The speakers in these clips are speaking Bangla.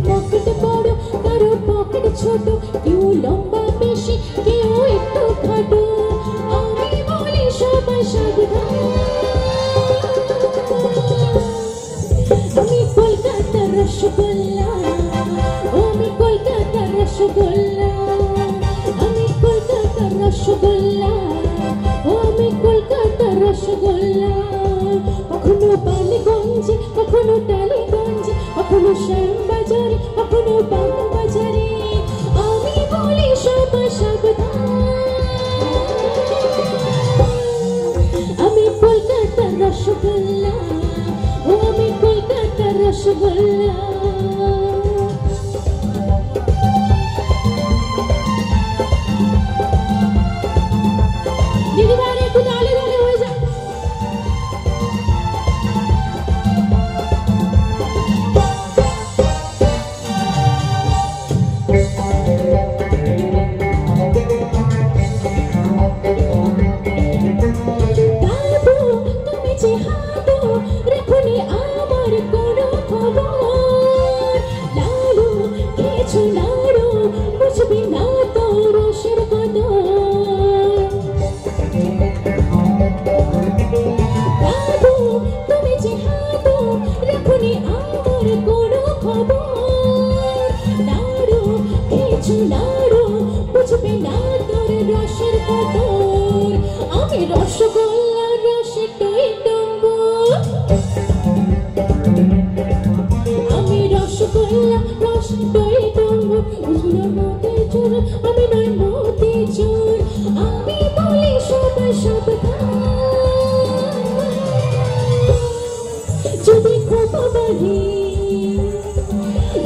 পকেট বড় কারো পকেট ছোট, কেউ লম্বা বেশি কেউ একটু খাটো, আমি বলি সবাই সাবধান। আমি কলকাতার রসগোল্লা, আমি কলকাতার রসগোল্লা, আমি কলকাতার রসগোল্লা, আমি কলকাতার রসগোল্লা। কখনো বালিগঞ্জে কখনো টালিগঞ্জে কখনো শ্যামবাজারে কখনো বাগবাজারে, আমি বলি সবাই সাবধান। আমি কলকাতার রসগোল্লা, আমি কলকাতার রসগোল্লা। দিদিভাই একটু তালে তালে হয়ে যায়। তুমি যে হাঁটো রেখনি আমার কোনো খবর, লাড়ু কিছু লাড়ু বুঝবি না তো রসের কদর। বাবু তুমি যে হাঁটো রেখনি আমার কোনো খবর, লাড়ু কিছু লাড়ু বুঝবি না তোর রসের কদর। আমি রসগোল্লা রসে টই টম্বুর, আমি রসগোল্লা রসে টই টম্বুর, উজুর মতে চোর আমি নই মতে চোর, আমি বলি সবাই সাবধান। যদি খোপা বাঁধি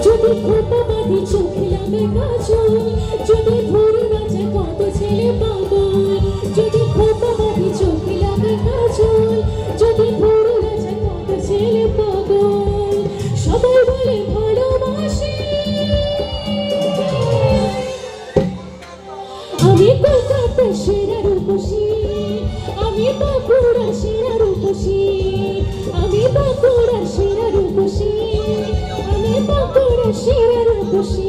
যদি খোপা বাঁধি চোখে লাগে কাজল, যদি ভোর রাজা কত ছেলে পাগল, যদি খোপা বাঁধি চোখে লাগে কাজল, যদি ভোর রাজা কত ছেলে পাগল, সবাই বলে ভালোবাসি। আমি কলকাতা সেরা রূপসী, আমি বাঁকুড়া সেরা রূপসী, আমি বাঁকুড়া সেরা রূপসী, আমি বাঁকুড়া সেরা রূপসী।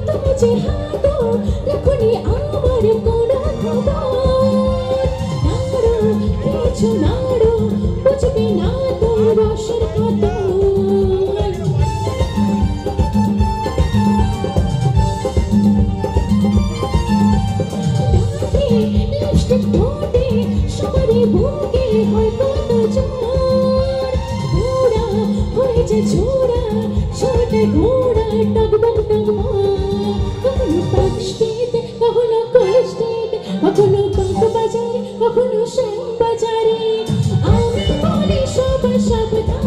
তুমি যে হাঁটো রেখনি আমার কোনো খবর, নাড়ু কিছু নাড়ু বুঝবি না তো রসের কদর। লিপস্টিক ঠোঁটে সবারই বুকে হয় কত জোর, ঘোড়া হয়েছে ছোড়া ছোট ঘোড়া টকবক টকবক, কখনো পার্ক স্ট্রিটে কখনো কলেজ স্ট্রিটে কখনো বাগবাজারে কখনো শ্যামবাজারে, আমি বলি সবাই সাবধান।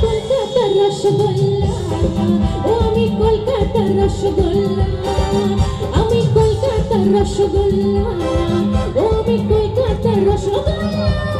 কলকাতার রসগোল্লা, ও আমি কলকাতার রসগোল্লা, আমি কলকাতার রসগোল্লা, ও আমি কলকাতার রসগোল্লা।